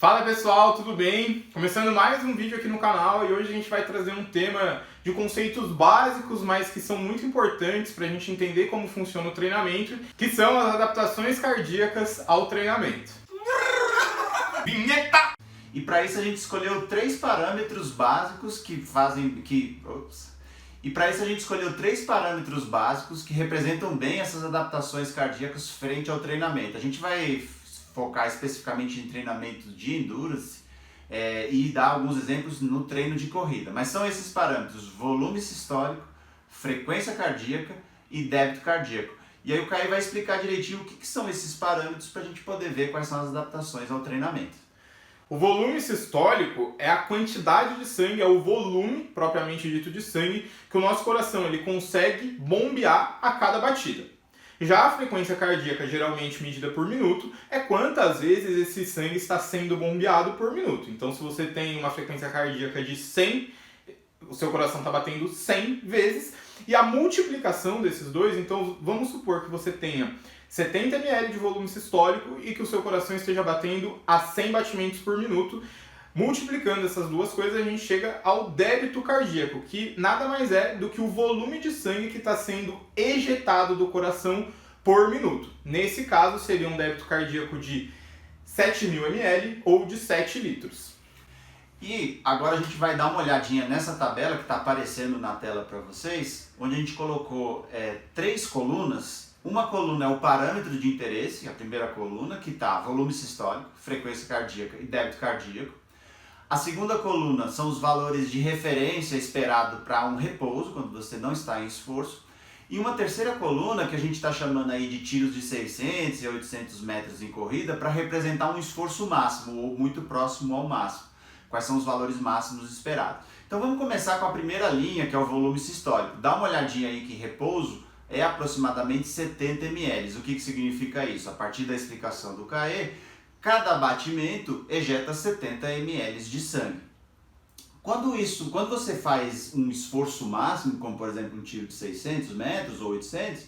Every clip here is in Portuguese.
Fala pessoal, tudo bem? Começando mais um vídeo aqui no canal e hoje a gente vai trazer um tema de conceitos básicos, mas que são muito importantes para a gente entender como funciona o treinamento, que são as adaptações cardíacas ao treinamento. Vinheta! E para isso a gente escolheu três parâmetros básicos que representam bem essas adaptações cardíacas frente ao treinamento. A gente vai focar especificamente em treinamentos de endurance e dar alguns exemplos no treino de corrida. Mas são esses parâmetros: volume sistólico, frequência cardíaca e débito cardíaco. E aí o Caio vai explicar direitinho o que são esses parâmetros para a gente poder ver quais são as adaptações ao treinamento. O volume sistólico é a quantidade de sangue, é o volume propriamente dito de sangue que o nosso coração ele consegue bombear a cada batida. Já a frequência cardíaca, geralmente medida por minuto, é quantas vezes esse sangue está sendo bombeado por minuto. Então, se você tem uma frequência cardíaca de 100, o seu coração está batendo 100 vezes. E a multiplicação desses dois, então vamos supor que você tenha 70 ml de volume sistólico e que o seu coração esteja batendo a 100 batimentos por minuto. Multiplicando essas duas coisas, a gente chega ao débito cardíaco, que nada mais é do que o volume de sangue que está sendo ejetado do coração por minuto. Nesse caso, seria um débito cardíaco de 7.000 ml ou de 7 litros. E agora a gente vai dar uma olhadinha nessa tabela que está aparecendo na tela para vocês, onde a gente colocou três colunas. Uma coluna é o parâmetro de interesse, a primeira coluna, que está volume sistólico, frequência cardíaca e débito cardíaco. A segunda coluna são os valores de referência esperado para um repouso, quando você não está em esforço. E uma terceira coluna, que a gente está chamando aí de tiros de 600 e 800 metros em corrida, para representar um esforço máximo, ou muito próximo ao máximo. Quais são os valores máximos esperados. Então vamos começar com a primeira linha, que é o volume sistólico. Dá uma olhadinha aí que repouso é aproximadamente 70 ml. O que significa isso? A partir da explicação do CAE, cada batimento ejeta 70 ml de sangue. Quando você faz um esforço máximo, como por exemplo um tiro de 600 metros ou 800,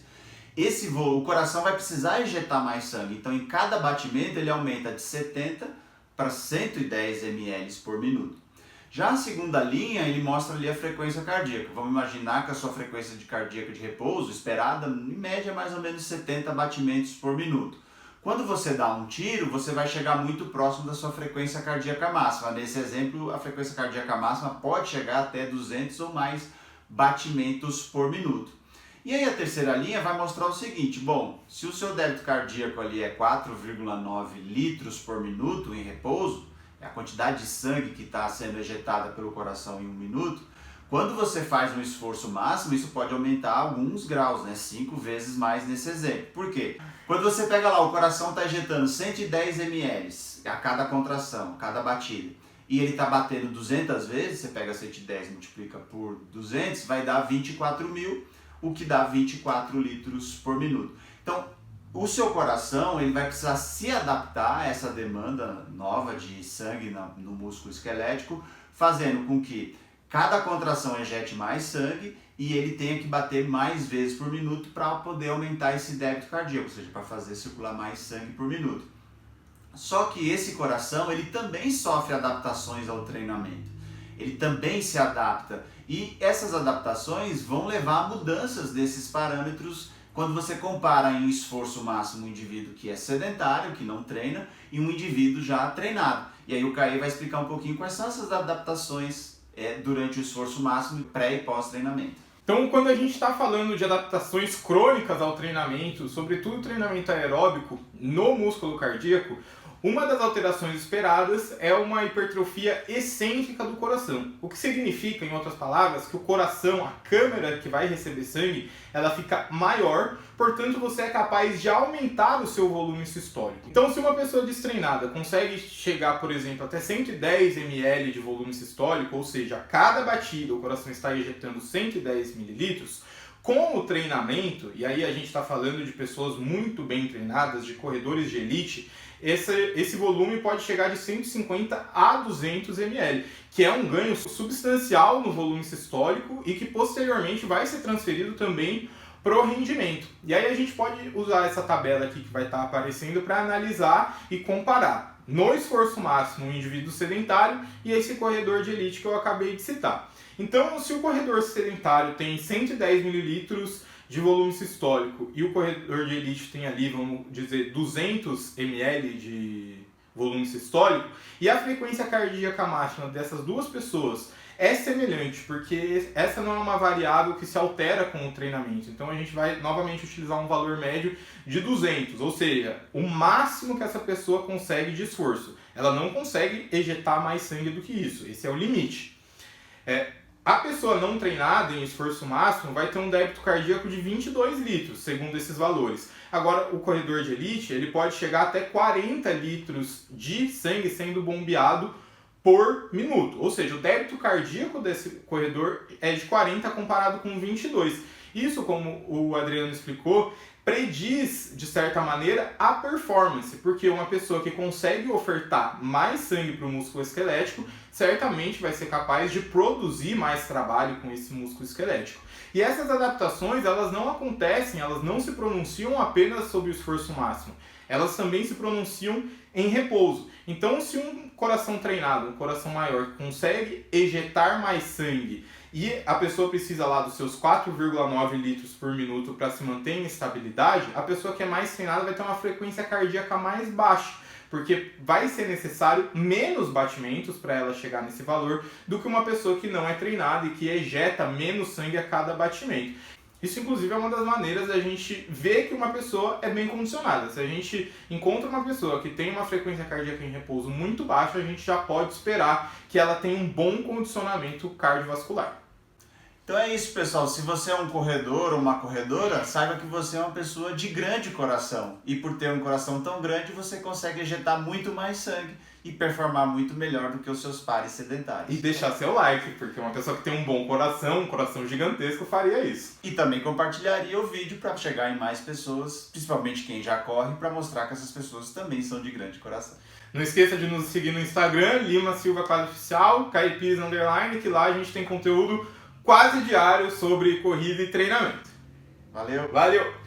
o coração vai precisar ejetar mais sangue. Então em cada batimento ele aumenta de 70 para 110 ml por minuto. Já a segunda linha, ele mostra ali a frequência cardíaca. Vamos imaginar que a sua frequência cardíaca de repouso esperada, em média, é mais ou menos 70 batimentos por minuto. Quando você dá um tiro, você vai chegar muito próximo da sua frequência cardíaca máxima. Nesse exemplo, a frequência cardíaca máxima pode chegar até 200 ou mais batimentos por minuto. E aí a terceira linha vai mostrar o seguinte: bom, se o seu débito cardíaco ali é 4,9 litros por minuto em repouso, é a quantidade de sangue que está sendo ejetada pelo coração em um minuto. Quando você faz um esforço máximo, isso pode aumentar alguns graus, 5 vezes mais nesse exemplo. Por quê? Quando você pega lá, o coração está ejetando 110 ml a cada contração, a cada batida, e ele está batendo 200 vezes, você pega 110 e multiplica por 200, vai dar 24.000, o que dá 24 litros por minuto. Então, o seu coração ele vai precisar se adaptar a essa demanda nova de sangue no músculo esquelético, fazendo com que cada contração ejete mais sangue e ele tenha que bater mais vezes por minuto para poder aumentar esse débito cardíaco, ou seja, para fazer circular mais sangue por minuto. Só que esse coração ele também sofre adaptações ao treinamento. Ele também se adapta e essas adaptações vão levar a mudanças desses parâmetros quando você compara em esforço máximo um indivíduo que é sedentário, que não treina, e um indivíduo já treinado. E aí o Caio vai explicar um pouquinho quais são essas adaptações durante o esforço máximo, pré e pós-treinamento. Então, quando a gente está falando de adaptações crônicas ao treinamento, sobretudo treinamento aeróbico no músculo cardíaco, uma das alterações esperadas é uma hipertrofia excêntrica do coração. O que significa, em outras palavras, que o coração, a câmara que vai receber sangue, ela fica maior, portanto você é capaz de aumentar o seu volume sistólico. Então, se uma pessoa destreinada consegue chegar, por exemplo, até 110 ml de volume sistólico, ou seja, a cada batida o coração está ejetando 110 ml, com o treinamento, e aí a gente está falando de pessoas muito bem treinadas, de corredores de elite, esse volume pode chegar de 150 a 200 ml, que é um ganho substancial no volume sistólico e que posteriormente vai ser transferido também para o rendimento. E aí a gente pode usar essa tabela aqui que vai estar aparecendo para analisar e comparar. no esforço máximo um indivíduo sedentário e esse corredor de elite que eu acabei de citar. Então, se o corredor sedentário tem 110 mililitros de volume sistólico e o corredor de elite tem ali, vamos dizer, 200 ml de volume sistólico, e a frequência cardíaca máxima dessas duas pessoas é semelhante, porque essa não é uma variável que se altera com o treinamento. Então a gente vai novamente utilizar um valor médio de 200, ou seja, o máximo que essa pessoa consegue de esforço. Ela não consegue ejetar mais sangue do que isso, esse é o limite. A pessoa não treinada em esforço máximo vai ter um débito cardíaco de 22 litros, segundo esses valores. Agora, o corredor de elite ele pode chegar até 40 litros de sangue sendo bombeado por minuto. Ou seja, o débito cardíaco desse corredor é de 40 comparado com 22. Isso, como o Adriano explicou, prediz, de certa maneira, a performance, porque uma pessoa que consegue ofertar mais sangue para o músculo esquelético, certamente vai ser capaz de produzir mais trabalho com esse músculo esquelético. E essas adaptações, elas não acontecem, elas não se pronunciam apenas sobre o esforço máximo, elas também se pronunciam em repouso. Então, se um coração treinado, um coração maior, consegue ejetar mais sangue e a pessoa precisa lá dos seus 4,9 litros por minuto para se manter em estabilidade, a pessoa que é mais treinada vai ter uma frequência cardíaca mais baixa, porque vai ser necessário menos batimentos para ela chegar nesse valor do que uma pessoa que não é treinada e que ejeta menos sangue a cada batimento. Isso, inclusive, é uma das maneiras da gente ver que uma pessoa é bem condicionada. Se a gente encontra uma pessoa que tem uma frequência cardíaca em repouso muito baixa, a gente já pode esperar que ela tenha um bom condicionamento cardiovascular. Então é isso, pessoal. Se você é um corredor ou uma corredora, saiba que você é uma pessoa de grande coração. E por ter um coração tão grande, você consegue ejetar muito mais sangue e performar muito melhor do que os seus pares sedentários. E deixar seu like, porque uma pessoa que tem um bom coração, um coração gigantesco, faria isso. E também compartilharia o vídeo para chegar em mais pessoas, principalmente quem já corre, para mostrar que essas pessoas também são de grande coração. Não esqueça de nos seguir no Instagram, Lima Silva Quadro Oficial, Caipires _, que lá a gente tem conteúdo quase diário sobre corrida e treinamento. Valeu! Valeu!